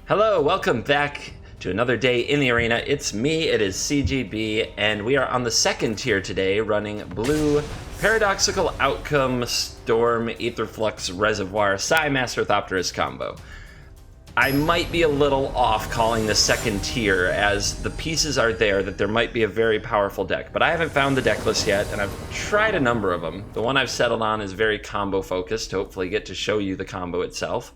Hello, welcome back to another day in the arena. It's me, it is CGB, and we are on the second tier today, running blue Paradoxical Outcome Storm Aetherflux Reservoir Master Thopterist combo. I might be a little off calling the second tier, as the pieces are there that there might be a very powerful deck, but I haven't found the deck list yet, and I've tried a number of them. The one I've settled on is very combo focused, to hopefully get to show you the combo itself.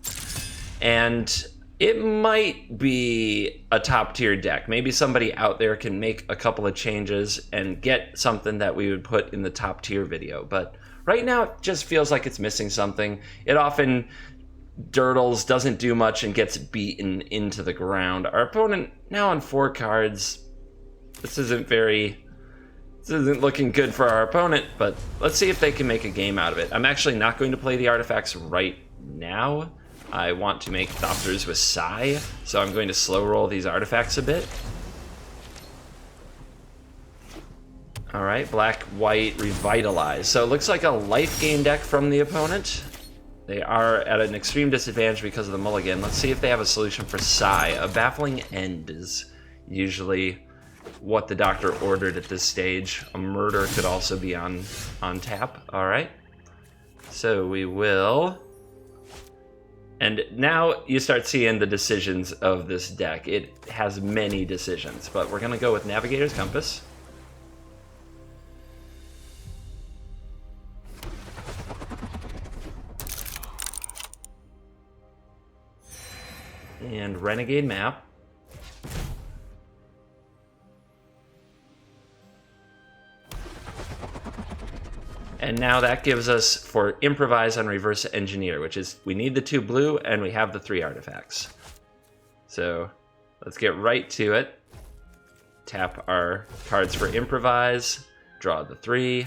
And it might be a top tier deck. Maybe somebody out there can make a couple of changes and get something that we would put in the top tier video. But right now it just feels like it's missing something. It often dirtles, doesn't do much, and gets beaten into the ground. Our opponent now on 4 cards. This isn't looking good for our opponent, but let's see if they can make a game out of it. I'm actually not going to play the artifacts right now. I want to make Thopters with Psi, so I'm going to slow roll these artifacts a bit. Alright, black, white, revitalize. So it looks like a life gain deck from the opponent. They are at an extreme disadvantage because of the mulligan. Let's see if they have a solution for Psi. A baffling end is usually what the doctor ordered at this stage. A murder could also be on tap. Alright. So we will... And now you start seeing the decisions of this deck. It has many decisions, but we're going to go with Navigator's Compass. And Renegade Map. And now that gives us for Improvise on Reverse Engineer, which is we need the 2 blue and we have the 3 artifacts. So let's get right to it. Tap our cards for Improvise, draw the 3.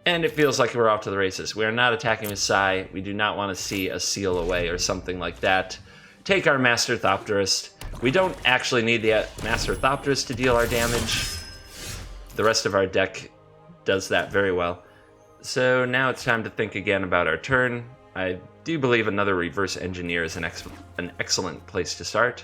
And it feels like we're off to the races. We are not attacking with Psi. We do not want to see a seal away or something like that. Take our Master Thopterist. We don't actually need the Master Thopterist to deal our damage. The rest of our deck does that very well. So now it's time to think again about our turn. I do believe another Reverse Engineer is an excellent place to start.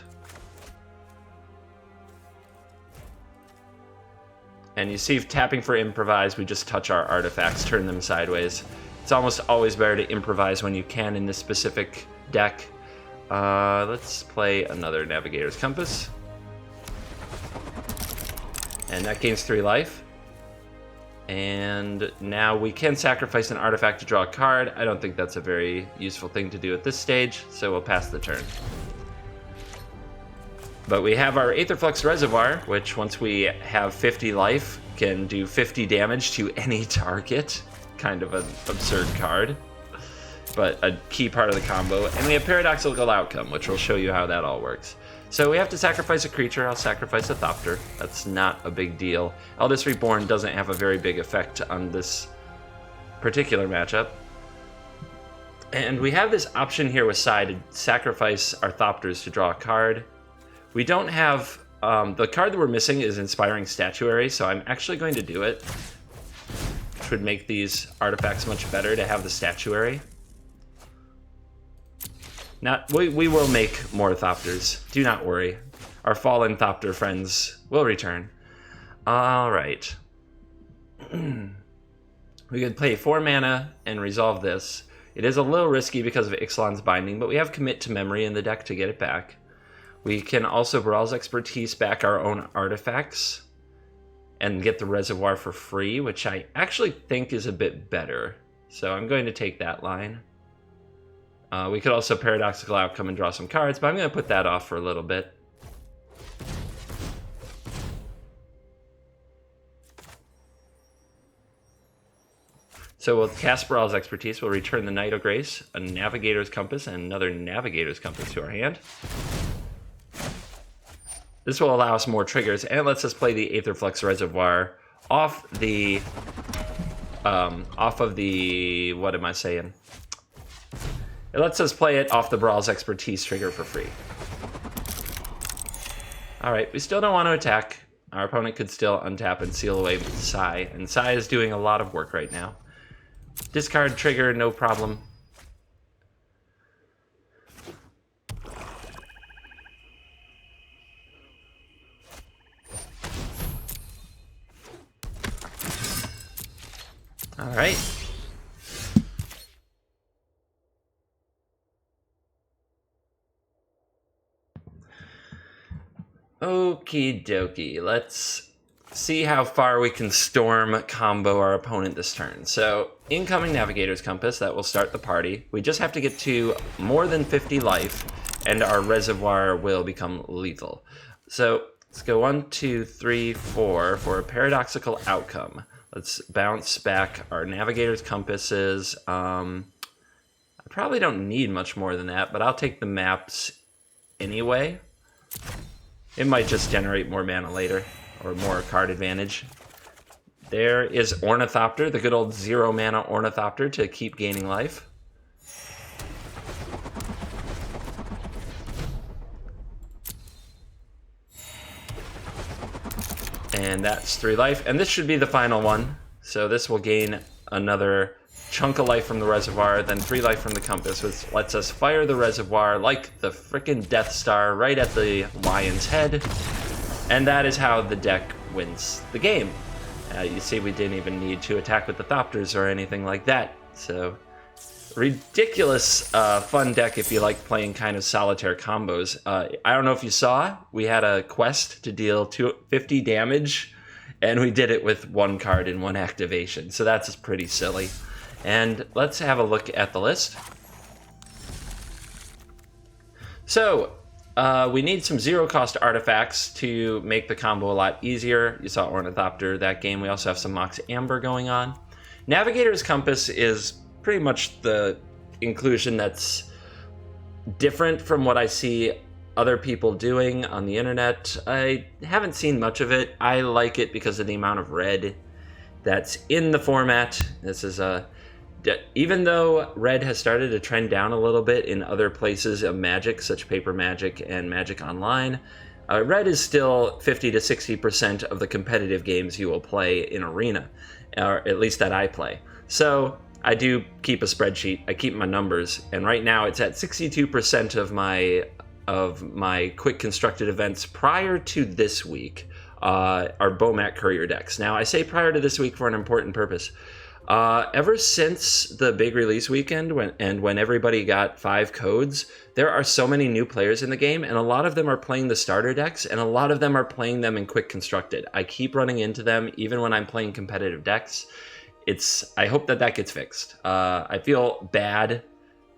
And you see, tapping for Improvise, we just touch our artifacts, turn them sideways. It's almost always better to improvise when you can in this specific deck. Let's play another Navigator's Compass. And that gains 3 life. And now we can sacrifice an artifact to draw a card. I don't think that's a very useful thing to do at this stage, so we'll pass the turn. But we have our Aetherflux Reservoir, which once we have 50 life, can do 50 damage to any target. Kind of an absurd card, but a key part of the combo. And we have Paradoxical Outcome, which will show you how that all works. So we have to sacrifice a creature. I'll sacrifice a Thopter. That's not a big deal. Eldest Reborn doesn't have a very big effect on this particular matchup. And we have this option here with Psi to sacrifice our Thopters to draw a card. We don't have... the card that we're missing is Inspiring Statuary, so I'm actually going to do it. Which would make these artifacts much better to have the Statuary. We will make more Thopters. Do not worry. Our fallen Thopter friends will return. Alright. We could play 4 mana and resolve this. It is a little risky because of Ixalan's Binding, but we have Commit to Memory in the deck to get it back. We can also Baral's Expertise back our own artifacts and get the Reservoir for free, which I actually think is a bit better. So I'm going to take that line. We could also Paradoxical Outcome and draw some cards, but I'm going to put that off for a little bit. So we'll cast Baral's Expertise, we'll return the Knight of Grace, a Navigator's Compass, and another Navigator's Compass to our hand. This will allow us more triggers, and it lets us play the Aetherflux Reservoir off of the, what am I saying? It lets us play it off the Baral's Expertise trigger for free. Alright, we still don't want to attack. Our opponent could still untap and seal away with Psi, and Psi is doing a lot of work right now. Discard trigger, no problem. All right. Okie dokie. Let's see how far we can storm combo our opponent this turn. So, incoming Navigator's Compass, that will start the party. We just have to get to more than 50 life, and our reservoir will become lethal. So, let's go 1, 2, 3, 4 for a Paradoxical Outcome. Let's bounce back our Navigator's Compasses. I probably don't need much more than that, but I'll take the maps anyway. It might just generate more mana later, or more card advantage. There is Ornithopter, the good old 0 mana Ornithopter to keep gaining life. And that's 3 life, and this should be the final one. So this will gain another chunk of life from the reservoir, then 3 life from the compass, which lets us fire the reservoir like the frickin' Death Star right at the lion's head. And that is how the deck wins the game. You see, we didn't even need to attack with the Thopters or anything like that. So, ridiculous fun deck if you like playing kind of solitaire combos. I don't know if you saw, we had a quest to deal 50 damage, and we did it with 1 card and 1 activation. So that's pretty silly. And let's have a look at the list. So, we need some 0-cost artifacts to make the combo a lot easier. You saw Ornithopter that game. We also have some Mox Amber going on. Navigator's Compass is pretty much the inclusion that's different from what I see other people doing on the internet. I haven't seen much of it. I like it because of the amount of red that's in the format. This is even though red has started to trend down a little bit in other places of Magic, such Paper Magic and Magic Online, red is still 50 to 60% of the competitive games you will play in Arena, or at least that I play. So I do keep a spreadsheet. I keep my numbers, and right now it's at 62% of my quick constructed events prior to this week are Bomat Courier decks. Now I say prior to this week for an important purpose. Ever since the big release weekend when everybody got 5 codes, there are so many new players in the game, and a lot of them are playing the starter decks, and a lot of them are playing them in quick constructed. I keep running into them even when I'm playing competitive decks. I hope that gets fixed. I feel bad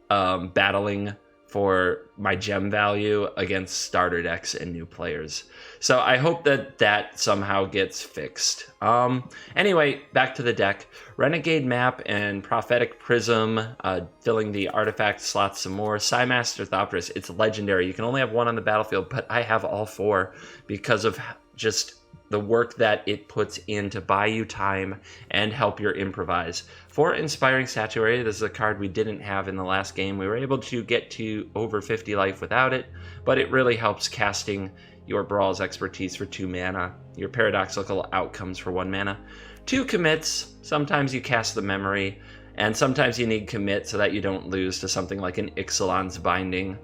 battling for my gem value against starter decks and new players. So I hope that somehow gets fixed. Anyway, back to the deck. Renegade Map and Prophetic Prism, filling the artifact slots some more. Psymaster Thopterist, it's legendary. You can only have 1 on the battlefield, but I have all 4 because of just the work that it puts in to buy you time and help your improvise. For Inspiring Statuary, this is a card we didn't have in the last game. We were able to get to over 50 life without it, but it really helps casting your Baral's Expertise for 2 mana, your Paradoxical Outcomes for 1 mana. 2 commits, sometimes you cast the Memory, and sometimes you need commit so that you don't lose to something like an Ixalan's Binding.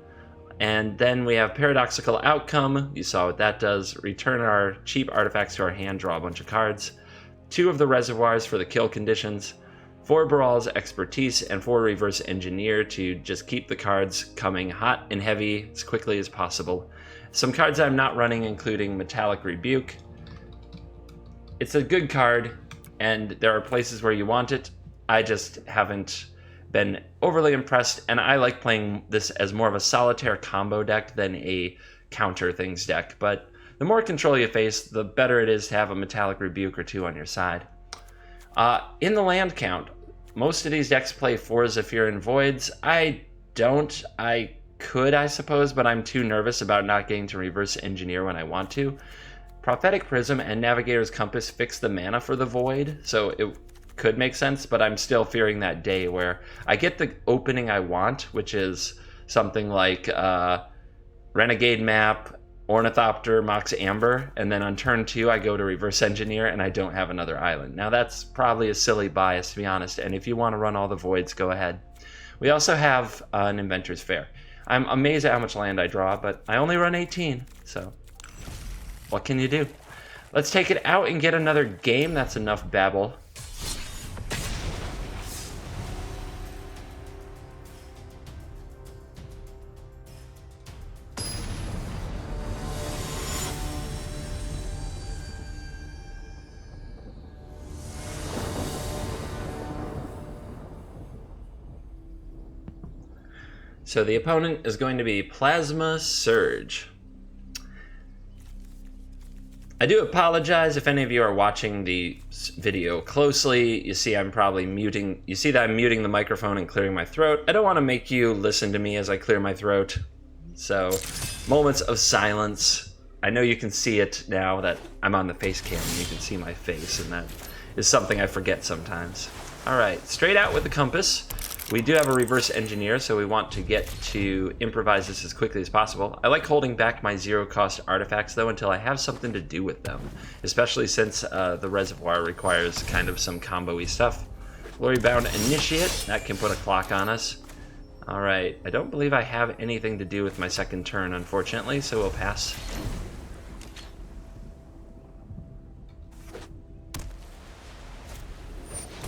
And then we have Paradoxical Outcome. You saw what that does. Return our cheap artifacts to our hand, draw a bunch of cards. 2 of the reservoirs for the kill conditions. 4 Baral's Expertise, and 4 Reverse Engineer to just keep the cards coming hot and heavy as quickly as possible. Some cards I'm not running, including Metallic Rebuke. It's a good card, and there are places where you want it. I just haven't been overly impressed, and I like playing this as more of a solitaire combo deck than a counter things deck. But the more control you face, the better it is to have a Metallic Rebuke or 2 on your side. In the land count, most of these decks play 4 Zhalfirin Voids. I don't. I could, I suppose, but I'm too nervous about not getting to Reverse Engineer when I want to. Prophetic Prism and Navigator's Compass fix the mana for the Void, so it could make sense, but I'm still fearing that day where I get the opening I want, which is something like Renegade Map, Ornithopter, Mox Amber, and then on turn 2 I go to Reverse Engineer and I don't have another island. Now that's probably a silly bias, to be honest, and if you want to run all the Voids, go ahead. We also have an Inventors Fair. I'm amazed at how much land I draw, but I only run 18, so what can you do? Let's take it out and get another game. That's enough babble. So the opponent is going to be Plasma Surge. I do apologize if any of you are watching the video closely. You see I'm probably muting. You see that I'm muting the microphone and clearing my throat. I don't want to make you listen to me as I clear my throat. So, moments of silence. I know you can see it now that I'm on the face cam and you can see my face, and that is something I forget sometimes. All right, straight out with the compass. We do have a reverse engineer, so we want to get to improvise this as quickly as possible. I like holding back my zero-cost artifacts, though, until I have something to do with them, especially since the reservoir requires kind of some combo-y stuff. Glory-bound Initiate, that can put a clock on us. All right, I don't believe I have anything to do with my second turn, unfortunately, so we'll pass.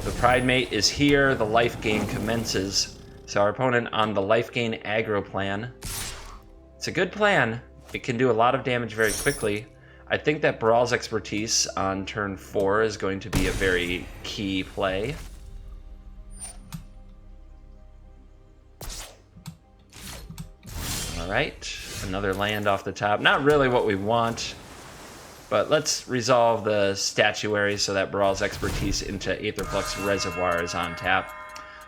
The Pride Mate is here, the life gain commences. So our opponent on the life gain aggro plan. It's a good plan. It can do a lot of damage very quickly. I think that Baral's Expertise on turn 4 is going to be a very key play. Alright, another land off the top. Not really what we want. But let's resolve the Statuary so that Baral's Expertise into Aetherflux Reservoir is on tap.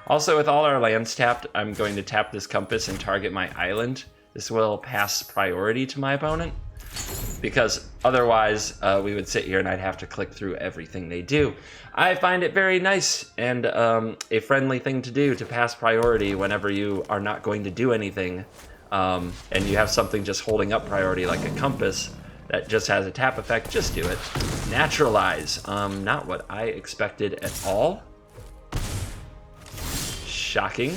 Also, with all our lands tapped, I'm going to tap this compass and target my island. This will pass priority to my opponent, because otherwise we would sit here and I'd have to click through everything they do. I find it very nice and a friendly thing to do to pass priority whenever you are not going to do anything, and you have something just holding up priority like a compass that just has a tap effect. Just do it. Naturalize. Not what I expected at all. Shocking.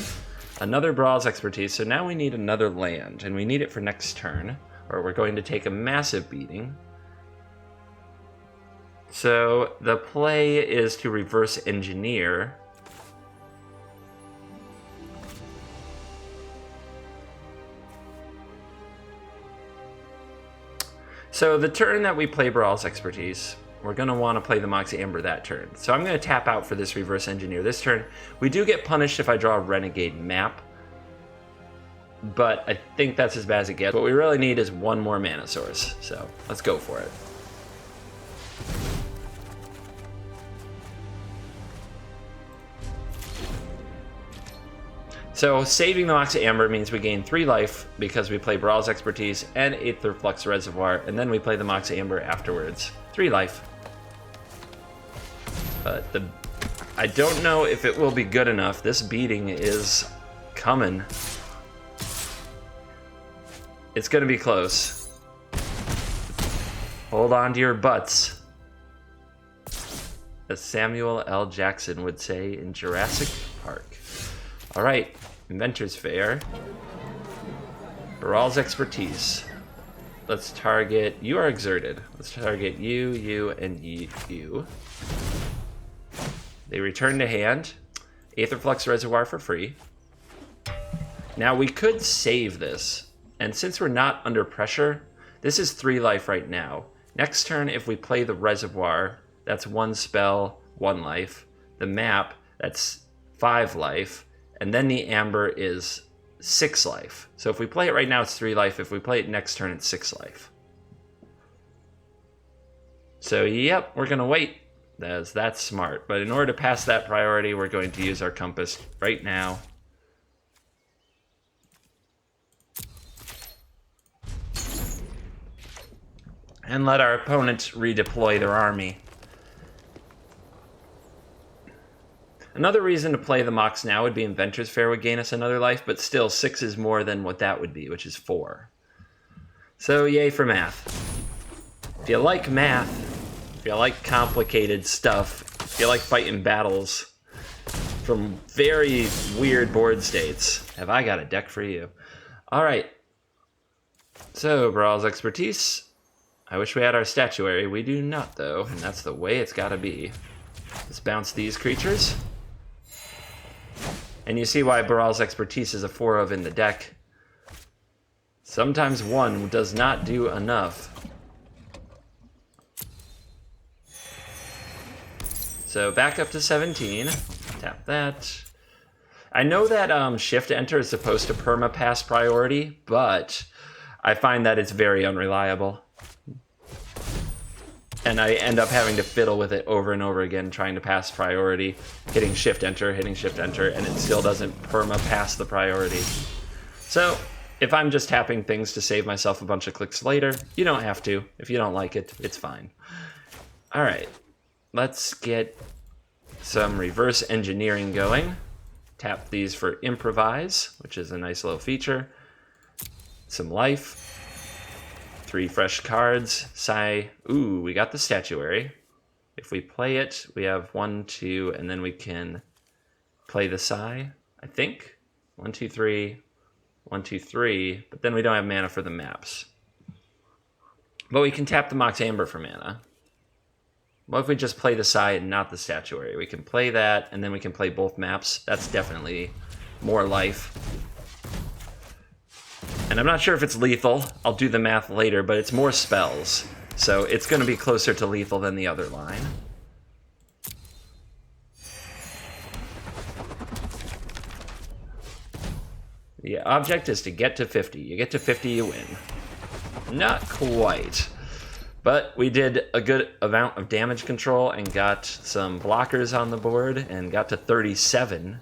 Another Baral's Expertise. So now we need another land, and we need it for next turn, or we're going to take a massive beating. So the play is to reverse engineer. So the turn that we play Baral's Expertise, we're going to want to play the Mox Amber that turn. So I'm going to tap out for this reverse engineer this turn. We do get punished if I draw a Renegade Map, but I think that's as bad as it gets. What we really need is one more mana source, so let's go for it. So saving the Mox Amber means we gain 3 life because we play Baral's Expertise and Aetherflux Reservoir, and then we play the Mox Amber afterwards. 3 life. But I don't know if it will be good enough. This beating is coming. It's gonna be close. Hold on to your butts, as Samuel L. Jackson would say in Jurassic Park. All right, Inventors Fair. Baral's Expertise. Let's target, you are exerted. Let's target you, you, and you. They return to hand. Aetherflux Reservoir for free. Now we could save this, and since we're not under pressure, this is 3 life right now. Next turn, if we play the Reservoir, that's 1 spell, 1 life. The map, that's 5 life. And then the Amber is 6 life. So if we play it right now, it's 3 life. If we play it next turn, it's 6 life. So yep, we're gonna wait. That's smart. But in order to pass that priority, we're going to use our compass right now. And let our opponent redeploy their army. Another reason to play the Mox now would be Inventors Fair would gain us another life, but still 6 is more than what that would be, which is 4. So yay for math. If you like math, if you like complicated stuff, if you like fighting battles from very weird board states, have I got a deck for you. All right. So Baral's Expertise. I wish we had our Statuary. We do not, though, and that's the way it's got to be. Let's bounce these creatures. And you see why Baral's Expertise is a 4 of in the deck. Sometimes 1 does not do enough. So back up to 17. Tap that. I know that Shift Enter is supposed to perma-pass priority, but I find that it's very unreliable. And I end up having to fiddle with it over and over again, trying to pass priority, hitting Shift Enter, and it still doesn't perma-pass the priority. So, if I'm just tapping things to save myself a bunch of clicks later, you don't have to. If you don't like it, it's fine. All right, let's get some reverse engineering going. Tap these for Improvise, which is a nice little feature. Some life. 3 fresh cards. Ooh, we got the Statuary. If we play it, we have 1, 2, and then we can play the I think. 1, 2, 3. 1, 2, 3. But then we don't have mana for the maps. But we can tap the Mox Amber for mana. What if we just play the and not the Statuary? We can play that, and then we can play both maps. That's definitely more life. And I'm not sure if it's lethal. I'll do the math later, but it's more spells. So it's going to be closer to lethal than the other line. The object is to get to 50. You get to 50, you win. Not quite. But we did a good amount of damage control and got some blockers on the board and got to 37.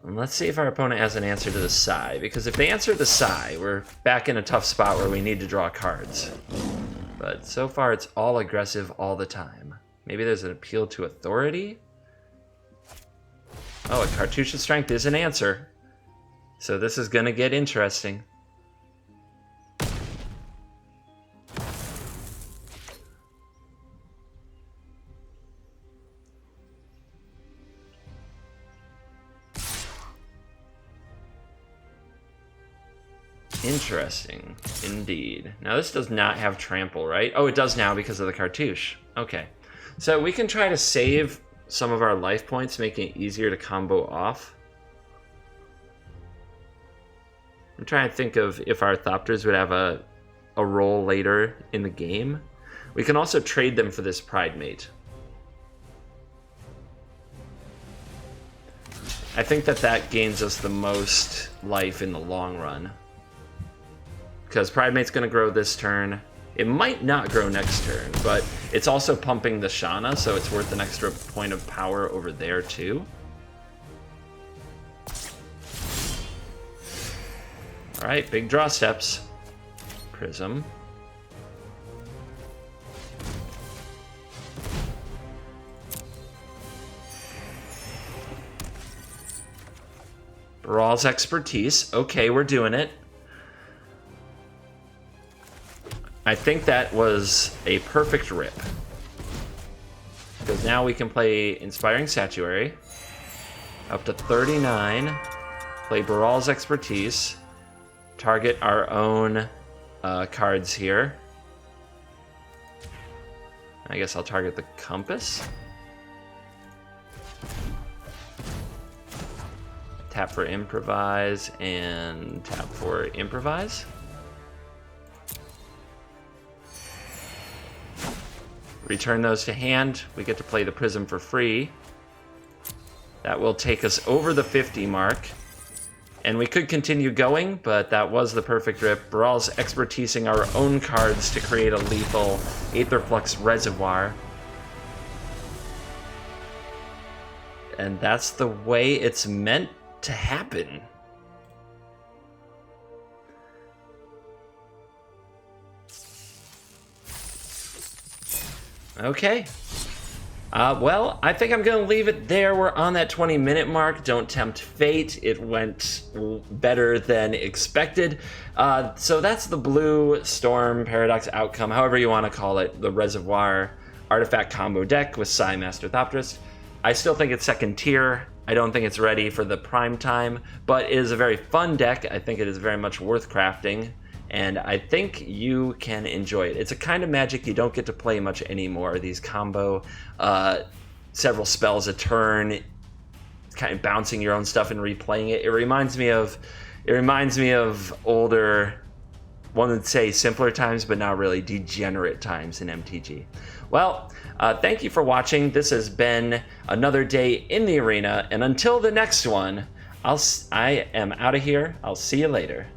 And let's see if our opponent has an answer to the Psy, because if they answer the Psy, we're back in a tough spot where we need to draw cards. But so far, it's all aggressive all the time. Maybe there's an appeal to authority? Oh, a Cartouche of Strength is an answer. So this is going to get interesting. Interesting, indeed. Now this does not have trample, right? Oh, it does now because of the Cartouche. Okay. So we can try to save some of our life points, making it easier to combo off. I'm trying to think of if our Thopters would have a role later in the game. We can also trade them for this Pride Mate. I think that gains us the most life in the long run. Because Pride Mate's going to grow this turn. It might not grow next turn, but it's also pumping the Shana, so it's worth an extra point of power over there too. Alright, big draw steps. Prism. Baral's Expertise. Okay, we're doing it. I think that was a perfect rip. Because now we can play Inspiring Statuary. Up to 39. Play Baral's Expertise. Target our own cards here. I guess I'll target the Compass. Tap for Improvise and tap for Improvise. Return those to hand. We get to play the Prism for free. That will take us over the 50 mark. And we could continue going, but that was the perfect rip. Baral's expertising our own cards to create a lethal Aetherflux Reservoir. And that's the way it's meant to happen. Okay. Well, I think I'm going to leave it there. We're on that 20-minute mark. Don't tempt fate. It went better than expected. So that's the Blue Storm Paradoxical Outcome, however you want to call it, the Reservoir artifact combo deck with Master Thopterist. I still think it's second tier. I don't think it's ready for the prime time, but it is a very fun deck. I think it is very much worth crafting. And I think you can enjoy it. It's a kind of Magic you don't get to play much anymore. These combo, several spells a turn, kind of bouncing your own stuff and replaying it. It reminds me of older one would say simpler times, but now really degenerate times in MTG. Well, thank you for watching. This has been another day in the arena, and until the next one, I am out of here. I'll see you later.